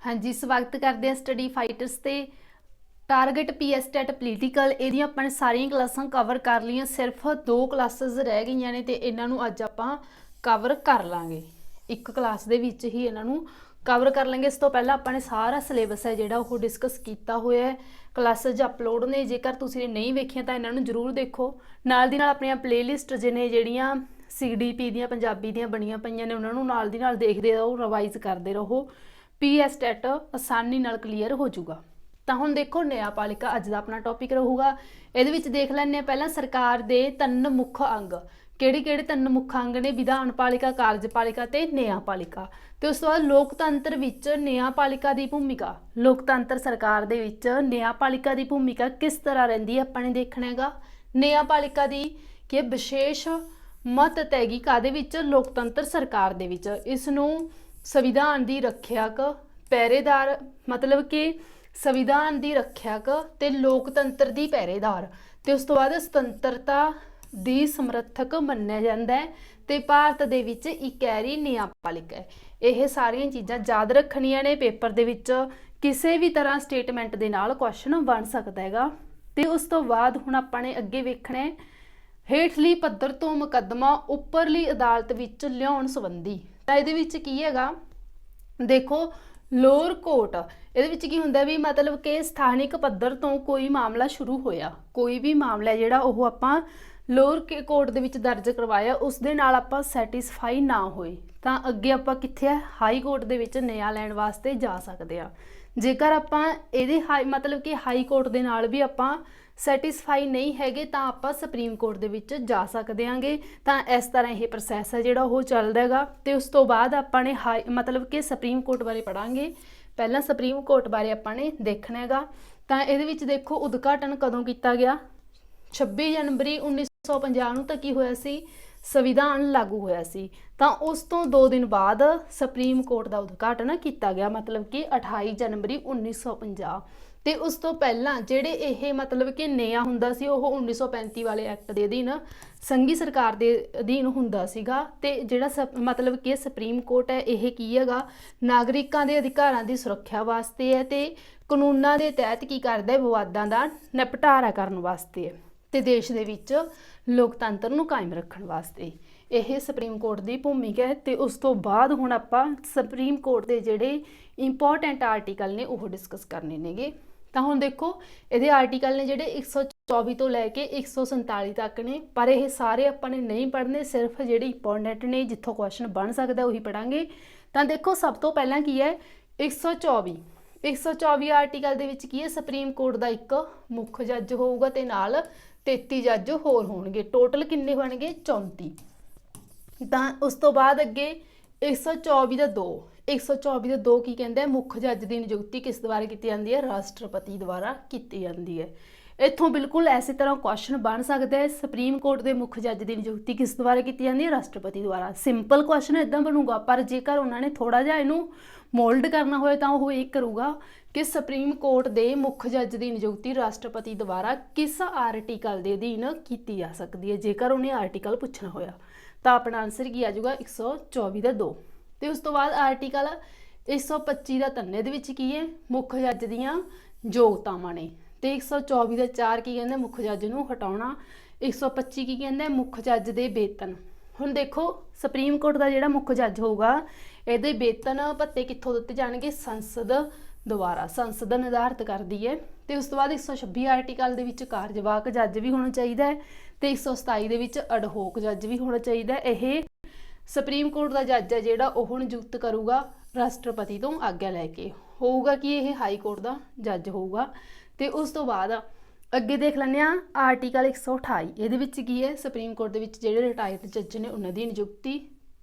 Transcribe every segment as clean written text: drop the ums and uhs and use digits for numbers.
हाँ जी, स्वागत करते हैं स्टडी फाइटर्स ते टारगेट पीएस टैट पोलीटिकल ਇਹਦੀਆਂ ਆਪਾਂ ਨੇ ਸਾਰੀਆਂ ਕਲਾਸਾਂ ਕਵਰ ਕਰ ਲਈਆਂ। ਸਿਰਫ 2 ਕਲਾਸਿਸ ਰਹਿ ਗਈਆਂ ਨੇ ਤੇ ਇਹਨਾਂ ਨੂੰ ਅੱਜ ਆਪਾਂ ਕਵਰ ਕਰ ਲਾਂਗੇ। ਇੱਕ ਕਲਾਸ ਦੇ ਵਿੱਚ ਹੀ ਇਹਨਾਂ ਨੂੰ ਕਵਰ ਕਰ ਲਾਂਗੇ। ਇਸ ਤੋਂ ਪਹਿਲਾਂ ਆਪਾਂ ਨੇ ਸਾਰਾ ਸਿਲੇਬਸ ਹੈ ਜਿਹੜਾ ਉਹ ਡਿਸਕਸ ਕੀਤਾ ਹੋਇਆ ਹੈ। ਕਲਾਸਿਸ ਅਪਲੋਡ ਨੇ, ਜੇਕਰ ਤੁਸੀਂ ਨਹੀਂ ਵੇਖੀਆਂ ਤਾਂ ਇਹਨਾਂ ਨੂੰ ਜ਼ਰੂਰ ਦੇਖੋ। ਨਾਲ ਦੀ ਨਾਲ ਆਪਣੀਆਂ ਪਲੇਲਿਸਟ ਜਿਹਨੇ ਜਿਹੜੀਆਂ CDP ਦੀਆਂ ਪੰਜਾਬੀ ਦੀਆਂ ਬਣੀਆਂ ਪਈਆਂ ਨੇ ਉਹਨਾਂ ਨੂੰ ਨਾਲ ਦੀ ਨਾਲ ਦੇਖਦੇ ਰਹੋ, ਰਿਵਾਈਜ਼ ਕਰਦੇ ਰਹੋ। पीएस टैट आसानी नाल क्लीयर हो जाऊगा। तो हुण देखो न्यायपालिका अज का अपना टॉपिक रहूगा। ये देख लैंने पहला सरकार के 3 मुख अंग किहड़े 3 मुख अंग ने विधानपालिका, कार्यपालिका ते न्यायपालिका। तो उस तो बाद लोकतंत्र विच न्यायपालिका की भूमिका, लोकतंत्र सरकार दे विच न्यायपालिका की भूमिका किस तरह रहिंदी है अपने देखना हैगा। न्यायपालिका की कि विशेष महत्ता हैगी काहदे विच, लोकतंत्र सरकार दे विच। इसनूं संविधान की रख्यक पहरेदार, मतलब कि संविधान की रख्यक ते लोकतंत्र की पहरेदार ते उस तो बाद सुतंत्रता की समर्थक मन्निया जाता है। तो भारत दे विच इकहरी न्यायपालिका है। यह सारिया चीज़ां याद रखनिया ने, पेपर दे विच किसी भी तरह स्टेटमेंट दे नाल क्वेश्चन बन सकता हैगा। तो उस तो बाद हुण आपां ने अगे वेखना है हेठली पद्धर तो मुकदमा उपरली अदालत विच लियाउण संबंधी। तो ये की हैगा, देखो लोअर कोर्ट ये की हुंदा भी, मतलब कि स्थानिक पद्धर तो कोई मामला शुरू होया, कोई भी मामला जिहड़ा ओह आपां लोअर कोर्ट दे विच दर्ज करवाया उस दे नाल आपां सैटिस्फाई ना होए तां अगे आपां कित्थे है हाई कोर्ट दे विच न्याय लैण वास्ते जा सकदे आ। जेकर आपां इहदे हाई मतलब कि हाई कोर्ट दे नाल भी आपां सैटिस्फाई नहीं हैगे तां आपां सुप्रीम कोर्ट दे विच जा सकदे आंगे। तां इस तरह यह प्रोसैस है जिहड़ा ओह चलदा हैगा। ते उस तो बाद आपां ने हाई मतलब कि सुप्रीम कोर्ट बारे पढ़ांगे। पहला सुप्रीम कोर्ट बारे आपां ने देखना हैगा। तां इहदे विच देखो उद्घाटन कदों कीता गया, 26 जनवरी 1950 नूं तां की होया सी, संविधान लागू होया सी। तां उस तो 2 दिन बाद सुप्रीम कोर्ट का उद्घाटन किया गया, मतलब कि 28 जनवरी 1950। तो उस तो पहला जेडे ये मतलब कि न्याय हुंदा सी ओह 1935 वाले एक्ट के अधीन संघी सरकार के अधीन हुंदा सीगा। ते जिहड़ा मतलब कि सुप्रीम कोर्ट है यह की हैगा नागरिकों के अधिकारां की सुरक्षा वास्ते है, तो कानूनां के तहत की करदा है विवादां दा निपटारा करन वास्ते है, ते देश दे विच लोकतंत्र नूं कायम रखण वास्ते यह सुप्रीम कोर्ट की भूमिका है। तो उस तो बाद हुण आपां सुप्रीम कोर्ट के जिहड़े इंपोर्टेंट आर्टिकल ने वह डिस्कस करने नेगे। तो हुण देखो ये आर्टिकल ने जिहड़े 124 तो लैके 147 तक ने, पर यह सारे आपां ने नहीं पढ़ने, सिर्फ जिहड़े इंपोर्टेंट ने जिथों क्वेश्चन बन सकता उही पढ़ांगे। तो देखो सब तो पहला की है 124 आर्टिकल दे विच की है सुप्रीम कोर्ट का एक मुख्य जज होऊगा ते नाल 33 जज होर होणगे, टोटल किन्ने बनगे 34। तो उस तो बाद अगे 124 का 2, 124 का 2 की कहते मुख्य जज की नियुक्ति किस द्वारा की जाती है, राष्ट्रपति द्वारा की जाती है। इत्थों बिल्कुल इस तरह क्वेश्चन बन सकता है, सुप्रीम कोर्ट के मुख्य जज की नियुक्ति किस द्वारा की जाती है, राष्ट्रपति द्वारा। सिंपल क्वेश्चन इदा बनूगा, पर जेकर उन्होंने थोड़ा जिहा इनू मोल्ड करना हो तो वह एक करूगा कि सुप्रीम कोर्ट के मुख्य जज की नियुक्ति राष्ट्रपति द्वारा किस आर्टिकल के अधीन की जा सकती है। जेकर उन्हें आर्टिकल पूछना होया तो अपना आंसर की आ जाऊगा 124 का 2। तो उस तो बाद आर्टिकल 125 का 3 दे विच की है मुख्य जज दियां योग्यतावां ने। तो 124 का 4 की कहते मुख्य जज नूं हटाउणा, 125 की कहते मुख्य जज दे वेतन। हुण देखो सुप्रीम कोर्ट का जिहड़ा मुख्य जज होगा इहदे वेतन भत्ते कित्थों दित्ते जाणगे, संसद द्वारा, संसद निर्धारित करती है। तो उस तो बाद 126 आर्टिकल दे विच कार्यवाहक जज भी होना चाहिए है, तो 127 दे विच अडहोक जज भी होना चाहिए। यह सुप्रीम कोर्ट का जज है जिहड़ा ओह नियुक्त करूगा राष्ट्रपति तो आग्ञा लैके, होगा कि यह हाई कोर्ट का जज होगा। तो उस तो बाद अगे देख लैंदे आ आर्टिकल 128 ये की है सुप्रीम कोर्ट के जिहड़े रिटायर्ड जज ने उन्होंने नियुक्ति।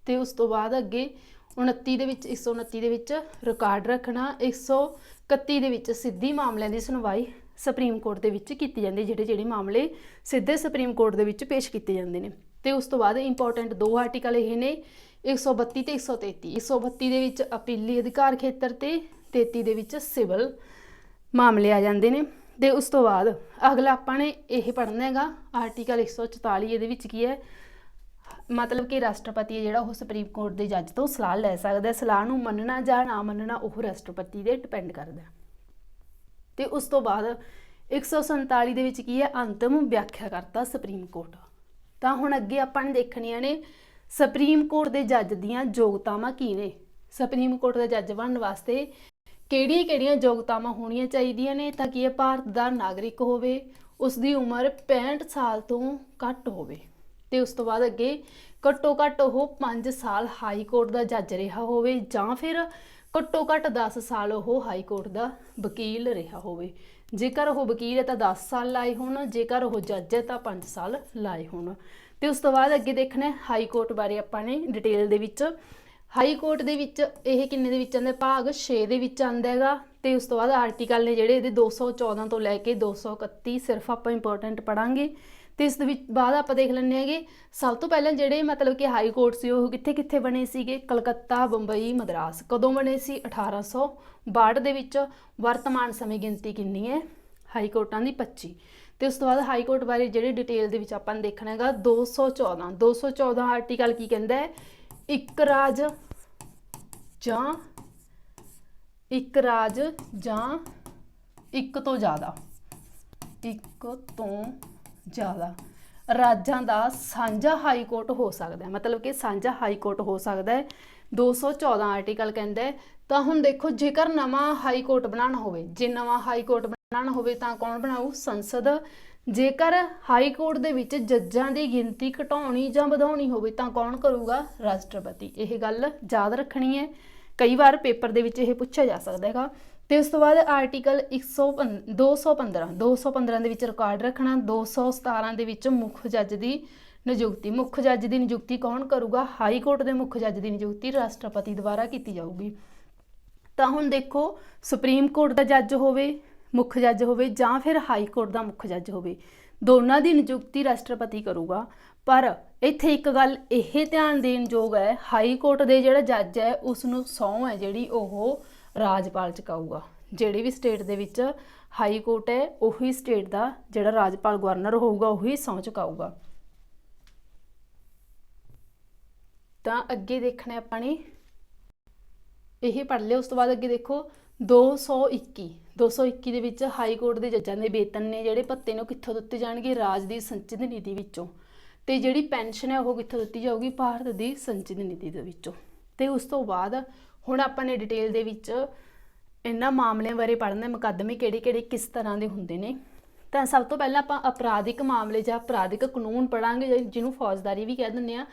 तो उस तो बाद अगे 29 दे विच 129 दे विच रिकॉर्ड रखना, 131 दे विच सीधी मामलों की सुनवाई सुप्रीम कोर्ट के की जाती है, जिहड़े मामले सीधे सुप्रीम कोर्ट के पेश किए जाते हैं। तो उस तो बाद इंपोर्टेंट 2 आर्टिकल ये ने 132 तो 133, 132 दे विच अपीली अधिकार खेतर ते 33 दे विच सिविल मामले आ जाते हैं। तो उस तो बाद अगला आपां ने यह पढ़ना हैगा आर्टिकल 144 ये की है मतलब कि राष्ट्रपति है जिहड़ा ओह सुप्रीम कोर्ट के जज तो सलाह लै सकदा है। सलाह नूं मनना जां ना मनना ओह राष्ट्रपति ते डिपेंड करदा है। ते उस तो बाद 147 ਦੇ ਵਿੱਚ ਕੀ ਹੈ अंतिम व्याख्या करता सुप्रीम कोर्ट। ਤਾਂ ਹੁਣ ਅੱਗੇ ਆਪਾਂ ਨੇ ਦੇਖਣੀਆਂ ਨੇ ਸੁਪਰੀਮ ਕੋਰਟ ਦੇ ਜੱਜ ਦੀਆਂ ਯੋਗਤਾਵਾਂ ਕੀ ਨੇ। ਸੁਪਰੀਮ ਕੋਰਟ ਦਾ ਜੱਜ ਬਣਨ ਵਾਸਤੇ ਕਿਹੜੀਆਂ ਯੋਗਤਾਵਾਂ ਹੋਣੀਆਂ ਚਾਹੀਦੀਆਂ ਨੇ ਤਾਂ ਕਿ ਇਹ ਭਾਰਤ ਦਾ ਨਾਗਰਿਕ ਹੋਵੇ, ਉਸ ਦੀ ਉਮਰ 65 ਸਾਲ ਤੋਂ ਘੱਟ ਹੋਵੇ ਤੇ ਉਸ ਤੋਂ ਬਾਅਦ ਅੱਗੇ ਘੱਟੋ ਘੱਟ ਉਹ 5 ਸਾਲ ਹਾਈ ਕੋਰਟ ਦਾ ਜੱਜ ਰਿਹਾ ਹੋਵੇ ਜਾਂ ਫਿਰ ਘੱਟੋ ਘੱਟ 10 ਸਾਲ ਉਹ ਹਾਈ ਕੋਰਟ ਦਾ ਵਕੀਲ ਰਿਹਾ ਹੋਵੇ। ਜੇਕਰ ਉਹ ਵਕੀਲ ਹੈ ਤਾਂ 10 ਸਾਲ ਲਾਏ ਹੋਣ, ਜੇਕਰ ਉਹ ਜੱਜ ਹੈ ਤਾਂ 5 ਸਾਲ ਲਾਏ ਹੋਣ। ਤੇ ਉਸ ਤੋਂ ਬਾਅਦ ਅੱਗੇ ਦੇਖਣਾ ਹਾਈ ਕੋਰਟ ਬਾਰੇ ਆਪਾਂ ਨੇ ਡਿਟੇਲ ਦੇ ਵਿੱਚ। ਹਾਈ ਕੋਰਟ ਦੇ ਵਿੱਚ ਇਹ ਕਿੰਨੇ ਦੇ ਵਿੱਚ ਆਉਂਦਾ, ਭਾਗ 6 ਦੇ ਵਿੱਚ ਆਉਂਦਾ ਹੈਗਾ। ਤੇ ਉਸ ਤੋਂ ਬਾਅਦ ਆਰਟੀਕਲ ਨੇ ਜਿਹੜੇ ਇਹਦੇ 214 ਤੋਂ ਲੈ ਕੇ 231 ਸਿਰਫ ਆਪਾਂ ਇੰਪੋਰਟੈਂਟ ਪੜਾਂਗੇ। ਤੇ ਇਸ ਦੇ ਵਿੱਚ ਬਾਅਦ ਆਪਾਂ ਦੇਖ ਲੈਂਦੇ ਹੈਗੇ ਸਭ ਤੋਂ ਪਹਿਲਾਂ ਜਿਹੜੇ ਮਤਲਬ ਕਿ ਹਾਈ ਕੋਰਟ ਸੀ ਉਹ ਕਿੱਥੇ ਬਣੇ ਸੀਗੇ, ਕਲਕੱਤਾ, ਬੰਬਈ, ਮਦਰਾਸ। ਕਦੋਂ ਬਣੇ ਸੀ? 1862 ਦੇ ਵਿੱਚ। ਵਰਤਮਾਨ ਸਮੇਂ ਗਿਣਤੀ ਕਿੰਨੀ ਹੈ ਹਾਈ ਕੋਰਟਾਂ ਦੀ? 25। ਤੇ ਉਸ ਤੋਂ ਬਾਅਦ ਹਾਈ ਕੋਰਟ ਬਾਰੇ ਜਿਹੜੇ ਡਿਟੇਲ ਦੇ ਵਿੱਚ ਆਪਾਂ ਨੇ ਦੇਖਣਾ ਹੈਗਾ 214 ਆਰਟੀਕਲ ਕੀ ਕਹਿੰਦਾ ਹੈ, ਇੱਕ ਰਾਜ ਜਾਂ ਇੱਕ ਤੋਂ ਜ਼ਿਆਦਾ ਰਾਜਾਂ ਦਾ ਸਾਂਝਾ ਹਾਈ ਕੋਰਟ ਹੋ ਸਕਦਾ ਹੈ। ਮਤਲਬ ਕਿ ਸਾਂਝਾ ਹਾਈ ਕੋਰਟ ਹੋ ਸਕਦਾ ਹੈ 214 ਆਰਟੀਕਲ ਕਹਿੰਦਾ ਹੈ। ਤਾਂ ਹੁਣ ਦੇਖੋ ਜੇਕਰ ਨਵਾਂ ਹਾਈ ਕੋਰਟ ਬਣਾਉਣਾ ਹੋਵੇ, ਜੇ ਨਵਾਂ ਹਾਈ ਕੋਰਟ ਬਣਾਉਣਾ ਹੋਵੇ ਤਾਂ ਕੌਣ ਬਣਾਊ? ਸੰਸਦ। ਜੇਕਰ ਹਾਈ ਕੋਰਟ ਦੇ ਵਿੱਚ ਜੱਜਾਂ ਦੀ ਗਿਣਤੀ ਘਟਾਉਣੀ ਜਾਂ ਵਧਾਉਣੀ ਹੋਵੇ ਤਾਂ ਕੌਣ ਕਰੂਗਾ? ਰਾਸ਼ਟਰਪਤੀ। ਇਹ ਗੱਲ ਯਾਦ ਰੱਖਣੀ ਹੈ, ਕਈ ਵਾਰ ਪੇਪਰ ਦੇ ਵਿੱਚ ਇਹ ਪੁੱਛਿਆ ਜਾ ਸਕਦਾ ਹੈਗਾ। ਤੇ ਉਸ ਤੋਂ ਬਾਅਦ ਆਰਟੀਕਲ 215 ਦੇ ਵਿੱਚ ਰਿਕਾਰਡ ਰੱਖਣਾ। 217 ਦੇ ਵਿੱਚ ਮੁੱਖ ਜੱਜ ਦੀ ਨਿਯੁਕਤੀ ਕੌਣ ਕਰੂਗਾ? ਹਾਈ ਕੋਰਟ ਦੇ ਮੁੱਖ ਜੱਜ ਦੀ ਨਿਯੁਕਤੀ ਰਾਸ਼ਟਰਪਤੀ ਦੁਆਰਾ ਕੀਤੀ ਜਾਊਗੀ। ਤਾਂ ਹੁਣ ਦੇਖੋ ਸੁਪਰੀਮ ਕੋਰਟ ਦਾ ਜੱਜ ਹੋਵੇ, ਮੁੱਖ ਜੱਜ ਹੋਵੇ ਜਾਂ ਫਿਰ ਹਾਈ ਕੋਰਟ ਦਾ ਮੁੱਖ ਜੱਜ ਹੋਵੇ, ਦੋਨਾਂ ਦੀ ਨਿਯੁਕਤੀ ਰਾਸ਼ਟਰਪਤੀ ਕਰੂਗਾ। ਪਰ ਇੱਥੇ ਇੱਕ ਗੱਲ ਇਹ ਧਿਆਨ ਦੇਣ ਯੋਗ ਹੈ, ਹਾਈ ਕੋਰਟ ਦੇ ਜਿਹੜਾ ਜੱਜ ਹੈ ਉਸ ਨੂੰ ਸਹੁੰ ਹੈ ਜਿਹੜੀ ਉਹ ਰਾਜਪਾਲ ਚੁਕਾਊਗਾ। ਜਿਹੜੇ ਵੀ ਸਟੇਟ ਦੇ ਵਿੱਚ ਹਾਈ ਕੋਰਟ ਹੈ ਉਹੀ ਸਟੇਟ ਦਾ ਜਿਹੜਾ ਰਾਜਪਾਲ ਗਵਰਨਰ ਹੋਊਗਾ ਉਹੀ ਸਹੁੰ ਚੁਕਾਊਗਾ। ਤਾਂ ਅੱਗੇ ਦੇਖਣਾ ਆਪਾਂ ਨੇ ਇਹ ਪੜ੍ਹ ਲਿਆ। ਉਸ ਤੋਂ ਬਾਅਦ ਅੱਗੇ ਦੇਖੋ 221 ਦੇ ਵਿੱਚ ਹਾਈ ਕੋਰਟ ਦੇ ਜੱਜਾਂ ਦੇ ਵੇਤਨ ਨੇ ਜਿਹੜੇ ਭੱਤੇ ਨੇ ਉਹ ਕਿੱਥੋਂ ਦਿੱਤੇ ਜਾਣਗੇ? ਰਾਜ ਦੀ ਸੰਚਿਤ ਨੀਤੀ ਵਿੱਚੋਂ। ਤੇ ਜਿਹੜੀ ਪੈਨਸ਼ਨ ਹੈ ਉਹ ਕਿੱਥੋਂ ਦਿੱਤੀ ਜਾਊਗੀ? ਭਾਰਤ ਦੀ ਸੰਚਿਤ ਨੀਤੀ ਦੇ ਵਿੱਚੋਂ। ਤੇ ਉਸ ਤੋਂ ਬਾਅਦ ਹੁਣ ਆਪਾਂ ਨੇ ਡਿਟੇਲ ਦੇ ਵਿੱਚ ਇਹਨਾਂ ਮਾਮਲਿਆਂ ਬਾਰੇ ਪੜ੍ਹਨਾ, ਮੁਕੱਦਮੇ ਕਿਹੜੇ ਕਿਸ ਤਰ੍ਹਾਂ ਦੇ ਹੁੰਦੇ ਨੇ। ਤਾਂ ਸਭ ਤੋਂ ਪਹਿਲਾਂ ਆਪਾਂ ਅਪਰਾਧਿਕ ਮਾਮਲੇ ਜਾਂ ਅਪਰਾਧਿਕ ਕਾਨੂੰਨ ਪੜ੍ਹਾਂਗੇ ਜਿਹਨੂੰ ਫੌਜਦਾਰੀ ਵੀ ਕਹਿ ਦਿੰਦੇ ਆ।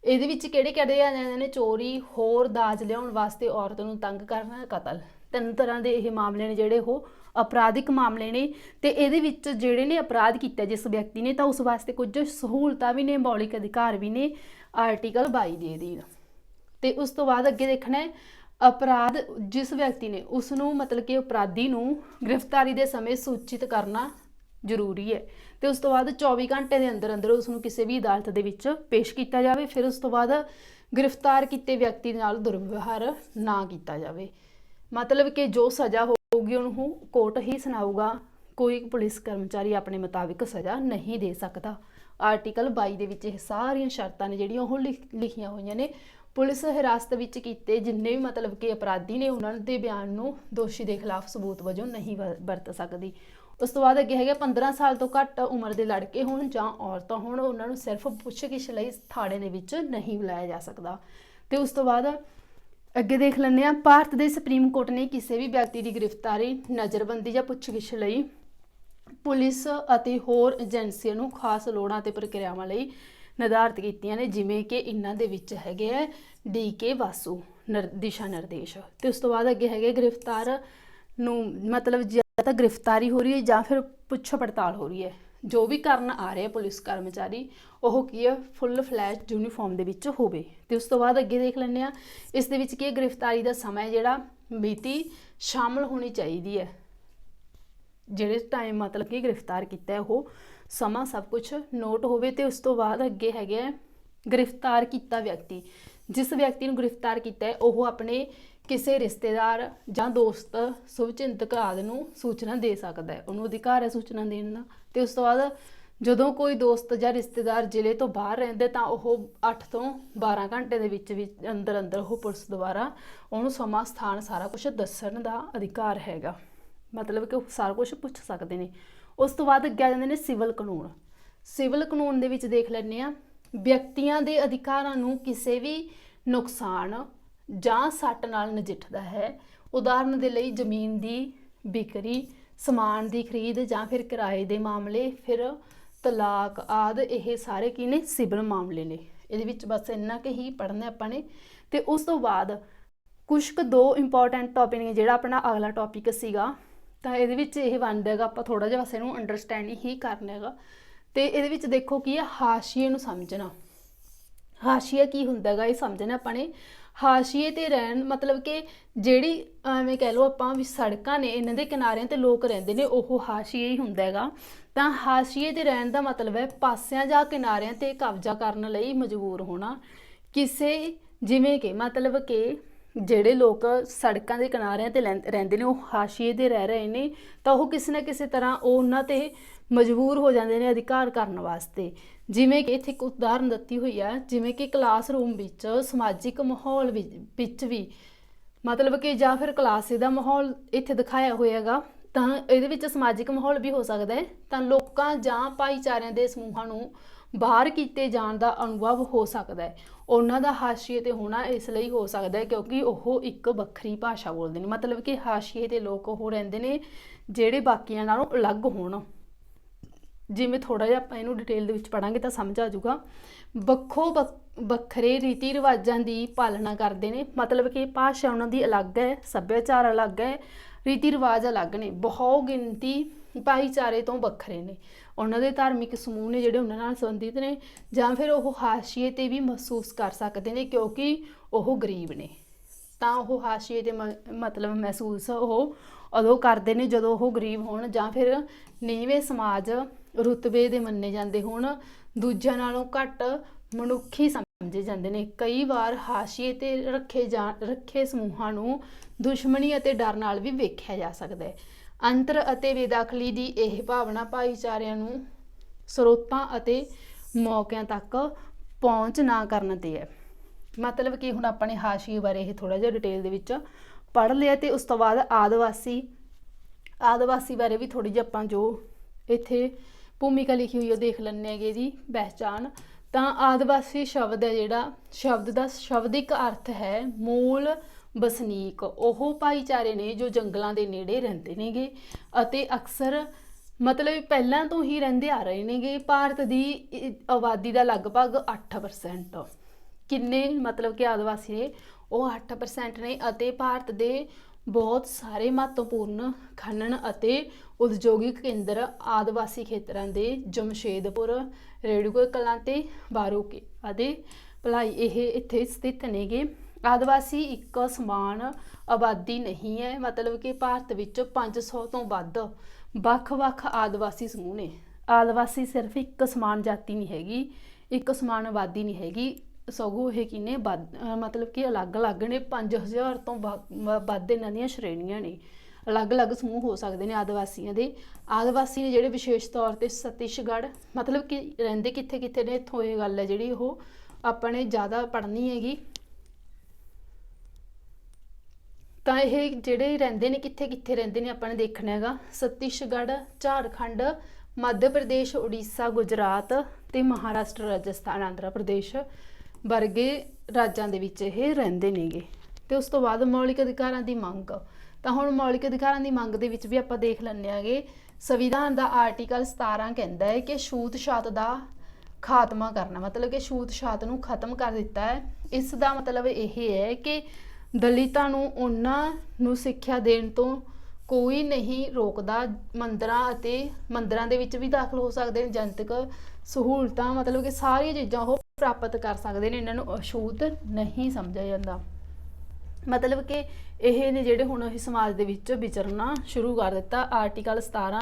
ਇਹਦੇ ਵਿੱਚ ਕਿਹੜੇ ਆ ਜਾਂਦੇ ਨੇ? ਚੋਰੀ, ਹੋਰ, ਦਾਜ ਲਿਆਉਣ ਵਾਸਤੇ ਔਰਤ ਨੂੰ ਤੰਗ ਕਰਨਾ, ਕਤਲ। 3 ਤਰ੍ਹਾਂ ਦੇ ਇਹ ਮਾਮਲੇ ਨੇ ਜਿਹੜੇ ਉਹ ਅਪਰਾਧਿਕ ਮਾਮਲੇ ਨੇ। ਤੇ ਇਹਦੇ ਵਿੱਚ ਜਿਹੜੇ ਨੇ ਅਪਰਾਧ ਕੀਤਾ ਜਿਸ ਵਿਅਕਤੀ ਨੇ ਤਾਂ ਉਸ ਵਾਸਤੇ ਕੁਝ ਸਹੂਲਤਾਂ ਵੀ ਨੇ, ਮੌਲਿਕ ਅਧਿਕਾਰ ਵੀ ਨੇ ਆਰਟੀਕਲ 22 ਦੇ ਅਧੀਨ। ਤੇ ਉਸ ਤੋਂ ਬਾਅਦ ਅੱਗੇ ਦੇਖਣਾ ਹੈ ਅਪਰਾਧ ਜਿਸ ਵਿਅਕਤੀ ਨੇ ਉਸ ਨੂੰ ਮਤਲਬ ਕਿ ਅਪਰਾਧੀ ਨੂੰ ਗ੍ਰਿਫਤਾਰੀ ਦੇ ਸਮੇਂ ਸੂਚਿਤ ਕਰਨਾ ਜ਼ਰੂਰੀ ਹੈ। ਤੇ ਉਸ ਤੋਂ ਬਾਅਦ 24 ਘੰਟੇ ਦੇ ਅੰਦਰ ਉਸ ਨੂੰ ਕਿਸੇ ਵੀ ਅਦਾਲਤ ਦੇ ਵਿੱਚ ਪੇਸ਼ ਕੀਤਾ ਜਾਵੇ। ਫਿਰ ਉਸ ਤੋਂ ਬਾਅਦ ਗ੍ਰਿਫਤਾਰ ਕੀਤੇ ਵਿਅਕਤੀ ਨਾਲ ਦੁਰਵਿਵਹਾਰ ਨਾ ਕੀਤਾ ਜਾਵੇ। ਮਤਲਬ ਕਿ ਜੋ ਸਜ਼ਾ ਹੋਊਗੀ ਉਹਨੂੰ ਕੋਰਟ ਹੀ ਸੁਣਾਊਗਾ, ਕੋਈ ਪੁਲਿਸ ਕਰਮਚਾਰੀ ਆਪਣੇ ਮੁਤਾਬਿਕ ਸਜ਼ਾ ਨਹੀਂ ਦੇ ਸਕਦਾ। ਆਰਟੀਕਲ 22 ਦੇ ਵਿੱਚ ਇਹ ਸਾਰੀਆਂ ਸ਼ਰਤਾਂ ਨੇ ਜਿਹੜੀਆਂ ਉਹ ਲਿਖੀਆਂ ਹੋਈਆਂ ਨੇ। ਪੁਲਿਸ ਹਿਰਾਸਤ ਵਿੱਚ ਕੀਤੇ ਜਿੰਨੇ ਵੀ ਮਤਲਬ ਕਿ ਅਪਰਾਧੀ ਨੇ ਉਹਨਾਂ ਦੇ ਬਿਆਨ ਨੂੰ ਦੋਸ਼ੀ ਦੇ ਖਿਲਾਫ ਸਬੂਤ ਵਜੋਂ ਨਹੀਂ ਵਰਤ ਸਕਦੀ। ਉਸ ਤੋਂ ਬਾਅਦ ਅੱਗੇ ਹੈਗਾ 15 ਸਾਲ ਤੋਂ ਘੱਟ ਉਮਰ ਦੇ ਲੜਕੇ ਹੋਣ ਜਾਂ ਔਰਤਾਂ ਹੋਣ ਉਹਨਾਂ ਨੂੰ ਸਿਰਫ ਪੁੱਛਗਿੱਛ ਲਈ ਥਾਣੇ ਦੇ ਵਿੱਚ ਨਹੀਂ ਬੁਲਾਇਆ ਜਾ ਸਕਦਾ। ਤੇ ਉਸ ਤੋਂ ਬਾਅਦ ਅੱਗੇ ਦੇਖ ਲੈਂਦੇ ਹਾਂ ਭਾਰਤ ਦੇ ਸੁਪਰੀਮ ਕੋਰਟ ਨੇ ਕਿਸੇ ਵੀ ਵਿਅਕਤੀ ਦੀ ਗ੍ਰਿਫਤਾਰੀ, ਨਜ਼ਰਬੰਦੀ ਜਾਂ ਪੁੱਛਗਿੱਛ ਲਈ ਪੁਲਿਸ ਅਤੇ ਹੋਰ ਏਜੰਸੀਆਂ ਨੂੰ ਖਾਸ ਲੋੜਾਂ ਅਤੇ ਪ੍ਰਕਿਰਿਆਵਾਂ ਲਈ ਨਿਰਧਾਰਿਤ ਕੀਤੀਆਂ ਨੇ, ਜਿਵੇਂ ਕਿ ਇਹਨਾਂ ਦੇ ਵਿੱਚ ਹੈਗੇ ਹੈ DK ਵਾਸੂ ਦਿਸ਼ਾ ਨਿਰਦੇਸ਼। ਤੇ ਉਸ ਤੋਂ ਬਾਅਦ ਅੱਗੇ ਹੈਗੇ ਗ੍ਰਿਫਤਾਰ ਨੂੰ ਮਤਲਬ ਜਾਂ ਤਾਂ ਗ੍ਰਿਫਤਾਰੀ ਹੋ ਰਹੀ ਹੈ ਜਾਂ ਫਿਰ ਪੁੱਛ ਪੜਤਾਲ ਹੋ ਰਹੀ ਹੈ, ਜੋ ਵੀ ਕਰਨ ਆ ਰਿਹਾ ਪੁਲਿਸ ਕਰਮਚਾਰੀ ਉਹ ਕੀ ਹੈ ਫੁੱਲ ਫਲੈਸ਼ ਯੂਨੀਫਾਰਮ ਦੇ ਵਿੱਚ ਹੋਵੇ। ਤੇ ਉਸ ਤੋਂ ਬਾਅਦ ਅੱਗੇ ਦੇਖ ਲੈਂਦੇ ਹਾਂ ਇਸ ਦੇ ਵਿੱਚ ਕੀ ਹੈ ਗ੍ਰਿਫਤਾਰੀ ਦਾ ਸਮਾਂ ਜਿਹੜਾ ਮਿਤੀ ਸ਼ਾਮਲ ਹੋਣੀ ਚਾਹੀਦੀ ਹੈ, ਜਿਹੜੇ ਟਾਈਮ ਮਤਲਬ ਕਿ ਗ੍ਰਿਫਤਾਰ ਕੀਤਾ ਹੈ ਉਹ ਸਮਾਂ ਸਭ ਕੁਝ ਨੋਟ ਹੋਵੇ। ਤੇ ਉਸ ਤੋਂ ਬਾਅਦ ਅੱਗੇ ਹੈਗੇ ਗ੍ਰਿਫਤਾਰ ਕੀਤਾ ਵਿਅਕਤੀ, ਜਿਸ ਵਿਅਕਤੀ ਨੂੰ ਗ੍ਰਿਫਤਾਰ ਕੀਤਾ ਹੈ ਉਹ ਆਪਣੇ ਕਿਸੇ ਰਿਸ਼ਤੇਦਾਰ ਜਾਂ ਦੋਸਤ ਸ਼ੁਭਚਿੰਤਕ ਆਦਿ ਨੂੰ ਸੂਚਨਾ ਦੇ ਸਕਦਾ ਹੈ, ਉਹਨੂੰ ਅਧਿਕਾਰ ਹੈ ਸੂਚਨਾ ਦੇਣ ਦਾ। ਤੇ ਉਸ ਤੋਂ ਬਾਅਦ ਜਦੋਂ ਕੋਈ ਦੋਸਤ ਜਾਂ ਰਿਸ਼ਤੇਦਾਰ ਜ਼ਿਲ੍ਹੇ ਤੋਂ ਬਾਹਰ ਰਹਿੰਦੇ ਤਾਂ ਉਹ 8 ਤੋਂ 12 ਘੰਟੇ ਦੇ ਵਿੱਚ ਅੰਦਰ ਉਹ ਪੁਲਿਸ ਦੁਆਰਾ ਉਹਨੂੰ ਸਮਾਂ ਸਥਾਨ ਸਾਰਾ ਕੁਝ ਦੱਸਣ ਦਾ ਅਧਿਕਾਰ ਹੈਗਾ, ਮਤਲਬ ਕਿ ਉਹ ਸਾਰਾ ਕੁਝ ਪੁੱਛ ਸਕਦੇ ਨੇ। ਉਸ ਤੋਂ ਬਾਅਦ ਅੱਗੇ ਆ ਜਾਂਦੇ ਨੇ ਸਿਵਲ ਕਾਨੂੰਨ। ਸਿਵਲ ਕਾਨੂੰਨ ਦੇ ਵਿੱਚ ਦੇਖ ਲੈਂਦੇ ਹਾਂ, ਵਿਅਕਤੀਆਂ ਦੇ ਅਧਿਕਾਰਾਂ ਨੂੰ ਕਿਸੇ ਵੀ ਨੁਕਸਾਨ ਜਾਂ ਸੱਟ ਨਾਲ ਨਜਿੱਠਦਾ ਹੈ। ਉਦਾਹਰਨ ਦੇ ਲਈ ਜ਼ਮੀਨ ਦੀ ਵਿਕਰੀ, ਸਮਾਨ ਦੀ ਖਰੀਦ ਜਾਂ ਫਿਰ ਕਿਰਾਏ ਦੇ ਮਾਮਲੇ, ਫਿਰ ਤਲਾਕ ਆਦਿ, ਇਹ ਸਾਰੇ ਕੀ ਨੇ? ਸਿਵਲ ਮਾਮਲੇ ਨੇ। ਇਹਦੇ ਵਿੱਚ ਬਸ ਇੰਨਾ ਕੁ ਹੀ ਪੜ੍ਹਨਾ ਆਪਾਂ ਨੇ। ਤੇ ਉਸ ਤੋਂ ਬਾਅਦ ਕੁਛ ਕੁ 2 ਇੰਪੋਰਟੈਂਟ ਟੌਪਿਕ ਨੇ, ਜਿਹੜਾ ਆਪਣਾ ਅਗਲਾ ਟੌਪਿਕ ਸੀਗਾ। ਤਾਂ ਇਹਦੇ ਵਿੱਚ ਇਹ ਬਣਦਾ ਹੈਗਾ, ਆਪਾਂ ਥੋੜ੍ਹਾ ਜਿਹਾ ਬਸ ਇਹਨੂੰ ਅੰਡਰਸਟੈਂਡਿੰਗ ਹੀ ਕਰਨਾ ਹੈਗਾ। ਤੇ ਇਹਦੇ ਵਿੱਚ ਦੇਖੋ ਕੀ ਹੈ, ਹਾਸ਼ੀਏ ਨੂੰ ਸਮਝਣਾ। ਹਾਸ਼ੀਆ ਕੀ ਹੁੰਦਾ ਹੈਗਾ ਇਹ ਸਮਝਣਾ ਆਪਾਂ ਨੇ। ਹਾਸ਼ੀਏ ਤੇ ਰਹਿਣ ਮਤਲਬ ਕਿ ਜਿਹੜੀ ਐਵੇਂ ਕਹਿ ਲਓ ਆਪਾਂ ਵੀ ਸੜਕਾਂ ਨੇ, ਇਹਨਾਂ ਦੇ ਕਿਨਾਰਿਆਂ ਤੇ ਲੋਕ ਰਹਿੰਦੇ ਨੇ, ਉਹ ਹਾਸ਼ੀਏ ਹੀ ਹੁੰਦਾ ਹੈਗਾ। ਤਾਂ ਹਾਸ਼ੀਏ ਤੇ ਰਹਿਣ ਦਾ ਮਤਲਬ ਹੈ ਪਾਸਿਆਂ ਜਾਂ ਕਿਨਾਰਿਆਂ ਤੇ ਕਬਜ਼ਾ ਕਰਨ ਲਈ ਮਜਬੂਰ ਹੋਣਾ। ਕਿਸੇ ਜਿਵੇਂ ਕਿ ਮਤਲਬ ਕਿ ਜਿਹੜੇ ਲੋਕ ਸੜਕਾਂ ਦੇ ਕਿਨਾਰਿਆਂ ਤੇ ਰਹਿੰਦੇ ਨੇ, ਉਹ ਹਾਸ਼ੀਏ ਤੇ ਰਹਿ ਰਹੇ ਨੇ, ਤਾਂ ਉਹ ਕਿਸੇ ਨਾ ਕਿਸੇ ਤਰ੍ਹਾਂ ਉਹਨਾਂ ਤੇ ਮਜਬੂਰ ਹੋ ਜਾਂਦੇ ਨੇ ਅਧਿਕਾਰ ਕਰਨ ਵਾਸਤੇ। ਜਿਵੇਂ ਕਿ ਇੱਥੇ ਇੱਕ ਉਦਾਹਰਨ ਦਿੱਤੀ ਹੋਈ ਆ, ਜਿਵੇਂ ਕਿ ਕਲਾਸਰੂਮ ਵਿੱਚ ਸਮਾਜਿਕ ਮਾਹੌਲ ਵਿੱਚ ਵੀ ਮਤਲਬ ਕਿ ਜਾਂ ਫਿਰ ਕਲਾਸ ਦਾ ਮਾਹੌਲ ਇੱਥੇ ਦਿਖਾਇਆ ਹੋਇਆਗਾ, ਤਾਂ ਇਹਦੇ ਵਿੱਚ ਸਮਾਜਿਕ ਮਾਹੌਲ ਵੀ ਹੋ ਸਕਦਾ ਹੈ। ਤਾਂ ਲੋਕਾਂ ਜਾਂ ਭਾਈਚਾਰਿਆਂ ਦੇ ਸਮੂਹਾਂ ਨੂੰ ਬਾਹਰ ਕੀਤੇ ਜਾਣ ਦਾ ਅਨੁਭਵ ਹੋ ਸਕਦਾ ਹੈ। ਉਹਨਾਂ ਦਾ ਹਾਸ਼ੀਏ ਤੇ ਹੋਣਾ ਇਸ ਲਈ ਹੋ ਸਕਦਾ ਹੈ ਕਿਉਂਕਿ ਉਹ ਇੱਕ ਵੱਖਰੀ ਭਾਸ਼ਾ ਬੋਲਦੇ ਨੇ, ਮਤਲਬ ਕਿ ਹਾਸ਼ੀਏ ਤੇ ਲੋਕ ਉਹ ਰਹਿੰਦੇ ਨੇ ਜਿਹੜੇ ਬਾਕੀਆਂ ਨਾਲੋਂ ਅਲੱਗ ਹੋਣ। ਜਿਵੇਂ ਥੋੜ੍ਹਾ ਜਿਹਾ ਆਪਾਂ ਇਹਨੂੰ ਡਿਟੇਲ ਦੇ ਵਿੱਚ ਪੜ੍ਹਾਂਗੇ ਤਾਂ ਸਮਝ ਆ ਜਾਊਗਾ। ਵੱਖਰੇ ਰੀਤੀ ਰਿਵਾਜਾਂ ਦੀ ਪਾਲਣਾ ਕਰਦੇ ਨੇ, ਮਤਲਬ ਕਿ ਭਾਸ਼ਾ ਉਹਨਾਂ ਦੀ ਅਲੱਗ ਹੈ, ਸੱਭਿਆਚਾਰ ਅਲੱਗ ਹੈ, ਰੀਤੀ ਰਿਵਾਜ ਅਲੱਗ ਨੇ, ਬਹੁ ਗਿਣਤੀ ਭਾਈਚਾਰੇ ਤੋਂ ਵੱਖਰੇ ਨੇ। ਉਹਨਾਂ ਦੇ ਧਾਰਮਿਕ ਸਮੂਹ ਨੇ ਜਿਹੜੇ ਉਹਨਾਂ ਨਾਲ ਸੰਬੰਧਿਤ ਨੇ, ਜਾਂ ਫਿਰ ਉਹ ਹਾਸ਼ੀਏ ਤੇ ਵੀ ਮਹਿਸੂਸ ਕਰ ਸਕਦੇ ਨੇ ਕਿਉਂਕਿ ਉਹ ਗਰੀਬ ਨੇ। ਤਾਂ ਉਹ ਹਾਸ਼ੀਏ ਤੇ ਮਤਲਬ ਮਹਿਸੂਸ ਉਹ ਉਦੋਂ ਕਰਦੇ ਨੇ ਜਦੋਂ ਉਹ ਗਰੀਬ ਹੋਣ, ਜਾਂ ਫਿਰ ਨੀਵੇਂ ਸਮਾਜ ਰੁਤਬੇ ਦੇ ਮੰਨੇ ਜਾਂਦੇ ਹੋਣ, ਦੂਜਿਆਂ ਨਾਲੋਂ ਘੱਟ ਮਨੁੱਖੀ ਸਮਝੇ ਜਾਂਦੇ ਨੇ। ਕਈ ਵਾਰ ਹਾਸ਼ੀਏ ਤੇ ਰੱਖੇ ਸਮੂਹਾਂ ਨੂੰ ਦੁਸ਼ਮਣੀ ਅਤੇ ਡਰ ਨਾਲ ਵੀ ਵੇਖਿਆ ਜਾ ਸਕਦਾ ਹੈ। ਅੰਤਰ ਅਤੇ ਬੇਦਖਲੀ ਦੀ ਇਹ ਭਾਵਨਾ ਭਾਈਚਾਰਿਆਂ ਨੂੰ ਸਰੋਤਾਂ ਅਤੇ ਮੌਕਿਆਂ ਤੱਕ ਪਹੁੰਚ ਨਾ ਕਰਨ ਤੇ ਹੈ। ਮਤਲਬ ਕਿ ਹੁਣ ਆਪਣੇ ਹਾਸ਼ੀਏ ਬਾਰੇ ਇਹ ਥੋੜ੍ਹਾ ਜਿਹਾ ਡਿਟੇਲ ਦੇ ਵਿੱਚ ਪੜ੍ਹ ਲਿਆ। ਤੇ ਉਸ ਤੋਂ ਬਾਅਦ ਆਦਿਵਾਸੀ ਬਾਰੇ ਵੀ ਥੋੜ੍ਹੀ ਜਿਹੀ ਆਪਾਂ ਜੋ ਇੱਥੇ ਭੂਮਿਕਾ ਲਿਖੀ ਹੋਈ ਉਹ ਦੇਖ ਲੈਂਦੇ ਹੈਗੇ ਇਹਦੀ ਪਹਿਚਾਣ। ਤਾਂ ਆਦਿਵਾਸੀ ਸ਼ਬਦ ਹੈ ਜਿਹੜਾ, ਸ਼ਬਦ ਦਾ ਸ਼ਬਦਿਕ ਅਰਥ ਹੈ ਮੂਲ ਵਸਨੀਕ। ਉਹ ਭਾਈਚਾਰੇ ਨੇ ਜੋ ਜੰਗਲਾਂ ਦੇ ਨੇੜੇ ਰਹਿੰਦੇ ਨੇਗੇ ਅਤੇ ਅਕਸਰ ਮਤਲਬ ਪਹਿਲਾਂ ਤੋਂ ਹੀ ਰਹਿੰਦੇ ਆ ਰਹੇ ਨੇਗੇ। ਭਾਰਤ ਦੀ ਆਬਾਦੀ ਦਾ ਲਗਭਗ 8%। ਕਿੰਨੇ ਮਤਲਬ ਕਿ ਆਦਿਵਾਸੀ ਨੇ? ਉਹ 8% ਨੇ। ਅਤੇ ਭਾਰਤ ਦੇ ਬਹੁਤ ਸਾਰੇ ਮਹੱਤਵਪੂਰਨ ਖਨਨ ਅਤੇ ਉਦਯੋਗਿਕ ਕੇਂਦਰ ਆਦਿਵਾਸੀ ਖੇਤਰਾਂ ਦੇ ਜਮਸ਼ੇਦਪੁਰ, ਰੇੜੂਕੇ ਕਲਾਂ ਤੇ ਬਾਰੋਕੇ ਅਤੇ ਭਲਾਈ ਇਹ ਇੱਥੇ ਸਥਿਤ ਨੇਗੇ। ਆਦਿਵਾਸੀ ਇੱਕ ਸਮਾਨ ਆਬਾਦੀ ਨਹੀਂ ਹੈ, ਮਤਲਬ ਕਿ ਭਾਰਤ ਵਿੱਚ 500 ਤੋਂ ਵੱਧ ਵੱਖ-ਵੱਖ ਆਦਿਵਾਸੀ ਸਮੂਹ ਨੇ। ਆਦਿਵਾਸੀ ਸਿਰਫ ਇੱਕ ਸਮਾਨ ਜਾਤੀ ਨਹੀਂ ਹੈਗੀ, ਇੱਕ ਸਮਾਨ ਆਬਾਦੀ ਨਹੀਂ ਹੈਗੀ, ਸਗੋਂ ਇਹ ਕਿਨੇ ਮਤਲਬ ਕਿ ਅਲੱਗ-ਅਲੱਗ ਨੇ। 5000 ਤੋਂ ਵੱਧ ਇਹਨਾਂ ਦੀਆਂ ਸ਼੍ਰੇਣੀਆਂ ਨੇ। ਅਲੱਗ-ਅਲੱਗ ਸਮੂਹ ਹੋ ਸਕਦੇ ਨੇ ਆਦਿਵਾਸੀਆਂ ਦੇ। ਆਦਿਵਾਸੀ ਨੇ ਜਿਹੜੇ ਵਿਸ਼ੇਸ਼ ਤੌਰ ਤੇ ਛੱਤੀਸਗੜ੍ਹ ਮਤਲਬ ਕਿ ਰਹਿੰਦੇ ਕਿੱਥੇ ਨੇ, ਇੱਥੋਂ ਇਹ ਗੱਲ ਹੈ ਜਿਹੜੀ ਉਹ ਆਪਣੇ ਜ਼ਿਆਦਾ ਪੜ੍ਹਨੀ ਹੈਗੀ। ਤਾਂ ਇਹ ਜਿਹੜੇ ਰਹਿੰਦੇ ਨੇ ਕਿੱਥੇ ਰਹਿੰਦੇ ਨੇ ਆਪਾਂ ਨੇ ਦੇਖਣਾ ਹੈਗਾ। ਛੱਤੀਸਗੜ੍ਹ, ਝਾਰਖੰਡ, ਮੱਧ ਪ੍ਰਦੇਸ਼, ਉੜੀਸਾ, ਗੁਜਰਾਤ ਤੇ ਮਹਾਰਾਸ਼ਟਰ, ਰਾਜਸਥਾਨ, ਆਂਧਰਾ ਪ੍ਰਦੇਸ਼ ਵਰਗੇ ਰਾਜਾਂ ਦੇ ਵਿੱਚ ਇਹ ਰਹਿੰਦੇ ਨੇਗੇ। ਤੇ ਉਸ ਤੋਂ ਬਾਅਦ ਮੌਲਿਕ ਅਧਿਕਾਰਾਂ ਦੀ ਮੰਗ। ਤਾਂ ਹੁਣ ਮੌਲਿਕ ਅਧਿਕਾਰਾਂ ਦੀ ਮੰਗ ਦੇ ਵਿੱਚ ਵੀ ਆਪਾਂ ਦੇਖ ਲੈਂਦੇ ਹੈਗੇ। ਸੰਵਿਧਾਨ ਦਾ ਆਰਟੀਕਲ 17 ਕਹਿੰਦਾ ਹੈ ਕਿ ਛੂਤ ਛਾਤ ਦਾ ਖਾਤਮਾ ਕਰਨਾ, ਮਤਲਬ ਕਿ ਛੂਤ ਛਾਤ ਨੂੰ ਖਤਮ ਕਰ ਦਿੱਤਾ ਹੈ। ਇਸ ਦਾ ਮਤਲਬ ਇਹ ਹੈ ਕਿ ਦਲਿਤਾਂ ਨੂੰ ਉਹਨਾਂ ਨੂੰ ਸਿੱਖਿਆ ਦੇਣ ਤੋਂ ਕੋਈ ਨਹੀਂ ਰੋਕਦਾ। ਮੰਦਰਾਂ ਦੇ ਵਿੱਚ ਵੀ ਦਾਖਲ ਹੋ ਸਕਦੇ ਨੇ। ਜਨਤਕ ਸਹੂਲਤਾਂ ਮਤਲਬ ਕਿ ਸਾਰੀਆਂ ਚੀਜ਼ਾਂ ਉਹ ਪ੍ਰਾਪਤ ਕਰ ਸਕਦੇ ਨੇ। ਇਹਨਾਂ ਨੂੰ ਅਛੂਤ ਨਹੀਂ ਸਮਝਿਆ ਜਾਂਦਾ। ਮਤਲਬ ਕਿ ਇਹ ਨੇ ਜਿਹੜੇ ਹੁਣ ਇਹ ਸਮਾਜ ਦੇ ਵਿੱਚ ਵਿਚਰਨਾ ਸ਼ੁਰੂ ਕਰ ਦਿੱਤਾ। ਆਰਟੀਕਲ 17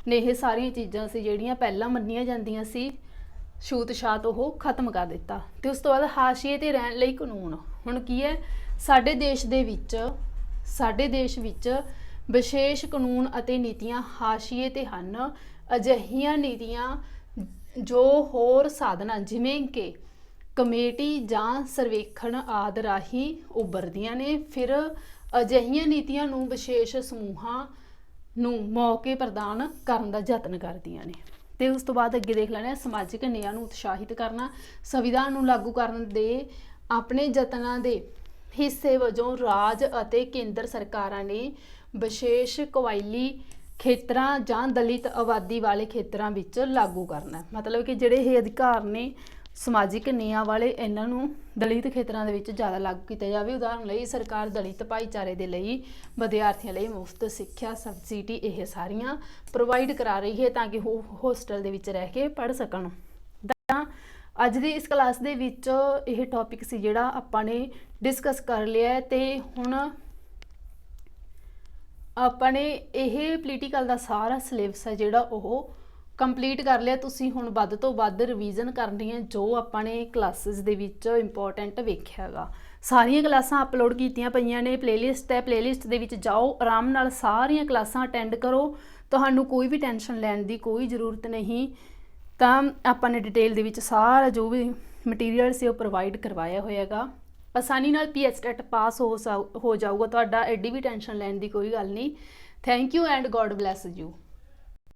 ਨੇ ਇਹ ਸਾਰੀਆਂ ਚੀਜ਼ਾਂ ਸੀ ਜਿਹੜੀਆਂ ਪਹਿਲਾਂ ਮੰਨੀਆਂ ਜਾਂਦੀਆਂ ਸੀ, ਛੂਤ ਛਾਤ ਉਹ ਖਤਮ ਕਰ ਦਿੱਤਾ। ਤੇ ਉਸ ਤੋਂ ਬਾਅਦ ਹਾਸ਼ੀਏ ਤੇ ਰਹਿਣ ਲਈ ਕਾਨੂੰਨ। ਹੁਣ ਕੀ ਹੈ, ਸਾਡੇ ਦੇਸ਼ ਵਿੱਚ ਵਿਸ਼ੇਸ਼ ਕਾਨੂੰਨ ਅਤੇ ਨੀਤੀਆਂ ਹਾਸ਼ੀਏ ਤੇ ਹਨ। ਅਜਿਹੀਆਂ ਨੀਤੀਆਂ ਜੋ ਹੋਰ ਸਾਧਨਾਂ ਜਿਵੇਂ ਕਿ ਕਮੇਟੀ ਜਾਂ ਸਰਵੇਖਣ ਆਦਿ ਰਾਹੀਂ ਉਭਰਦੀਆਂ ਨੇ। ਫਿਰ ਅਜਿਹੀਆਂ ਨੀਤੀਆਂ ਨੂੰ ਵਿਸ਼ੇਸ਼ ਸਮੂਹਾਂ ਨੂੰ ਮੌਕੇ ਪ੍ਰਦਾਨ ਕਰਨ ਦਾ ਯਤਨ ਕਰਦੀਆਂ ਨੇ। ਤੇ ਉਸ ਤੋਂ ਬਾਅਦ ਅੱਗੇ ਦੇਖ ਲੈਣਾ ਸਮਾਜਿਕ ਨਿਆਂ ਨੂੰ ਉਤਸ਼ਾਹਿਤ ਕਰਨਾ। ਸੰਵਿਧਾਨ ਨੂੰ ਲਾਗੂ ਕਰਨ ਦੇ ਆਪਣੇ ਯਤਨਾਂ ਦੇ ਹਿੱਸੇ ਵਜੋਂ ਰਾਜ ਅਤੇ ਕੇਂਦਰ ਸਰਕਾਰਾਂ ਨੇ ਵਿਸ਼ੇਸ਼ ਕਬਾਇਲੀ ਖੇਤਰਾਂ ਜਾਂ ਦਲਿਤ ਆਬਾਦੀ ਵਾਲੇ ਖੇਤਰਾਂ ਵਿੱਚ ਲਾਗੂ ਕਰਨਾ। ਮਤਲਬ ਕਿ ਜਿਹੜੇ ਇਹ ਅਧਿਕਾਰ ਨੇ ਸਮਾਜਿਕ ਨਿਆਂ ਵਾਲੇ, ਇਹਨਾਂ ਨੂੰ ਦਲਿਤ ਖੇਤਰਾਂ ਦੇ ਵਿੱਚ ਜ਼ਿਆਦਾ ਲਾਗੂ ਕੀਤਾ ਜਾਵੇ। ਉਦਾਹਰਨ ਲਈ ਸਰਕਾਰ ਦਲਿਤ ਭਾਈਚਾਰੇ ਦੇ ਲਈ ਵਿਦਿਆਰਥੀਆਂ ਲਈ ਮੁਫਤ ਸਿੱਖਿਆ ਸਬਸਿਡੀ ਇਹ ਸਾਰੀਆਂ ਪ੍ਰੋਵਾਈਡ ਕਰਾ ਰਹੀ ਹੈ ਤਾਂ ਕਿ ਉਹ ਹੋਸਟਲ ਦੇ ਵਿੱਚ ਰਹਿ ਕੇ ਪੜ੍ਹ ਸਕਣ। ਤਾਂ ਅੱਜ ਦੀ ਇਸ ਕਲਾਸ ਦੇ ਵਿੱਚ ਇਹ ਟੌਪਿਕ ਸੀ ਜਿਹੜਾ ਆਪਾਂ ਨੇ ਡਿਸਕਸ ਕਰ ਲਿਆ ਹੈ। ਤੇ ਹੁਣ ਆਪਾਂ ਨੇ ਇਹ ਪੋਲੀਟੀਕਲ ਦਾ ਸਾਰਾ ਸਿਲੇਬਸ ਹੈ ਜਿਹੜਾ ਉਹ ਕੰਪਲੀਟ ਕਰ ਲਿਆ। ਤੁਸੀਂ ਹੁਣ ਵੱਧ ਤੋਂ ਵੱਧ ਰਿਵੀਜ਼ਨ ਕਰਨੀ ਹੈ ਜੋ ਆਪਾਂ ਨੇ ਕਲਾਸਿਸ ਦੇ ਵਿੱਚ ਇੰਪੋਰਟੈਂਟ ਵੇਖਿਆ ਹੈਗਾ। ਸਾਰੀਆਂ ਕਲਾਸਾਂ ਅਪਲੋਡ ਕੀਤੀਆਂ ਪਈਆਂ ਨੇ, ਪਲੇਲਿਸਟ ਹੈ, ਪਲੇਲਿਸਟ ਦੇ ਵਿੱਚ ਜਾਓ, ਆਰਾਮ ਨਾਲ ਸਾਰੀਆਂ ਕਲਾਸਾਂ ਅਟੈਂਡ ਕਰੋ। ਤੁਹਾਨੂੰ ਕੋਈ ਵੀ ਟੈਨਸ਼ਨ ਲੈਣ ਦੀ ਕੋਈ ਜ਼ਰੂਰਤ ਨਹੀਂ। ਤਾਂ ਆਪਾਂ ਨੇ ਡਿਟੇਲ ਦੇ ਵਿੱਚ ਸਾਰਾ ਜੋ ਵੀ ਮਟੀਰੀਅਲ ਸੀ ਉਹ ਪ੍ਰੋਵਾਈਡ ਕਰਵਾਇਆ ਹੋਇਆ ਹੈਗਾ। ਆਸਾਨੀ ਨਾਲ PSTET ਪਾਸ ਹੋ ਜਾਊਗਾ ਤੁਹਾਡਾ, ਐਡੀ ਵੀ ਟੈਨਸ਼ਨ ਲੈਣ ਦੀ ਕੋਈ ਗੱਲ ਨਹੀਂ। Thank you and God bless you.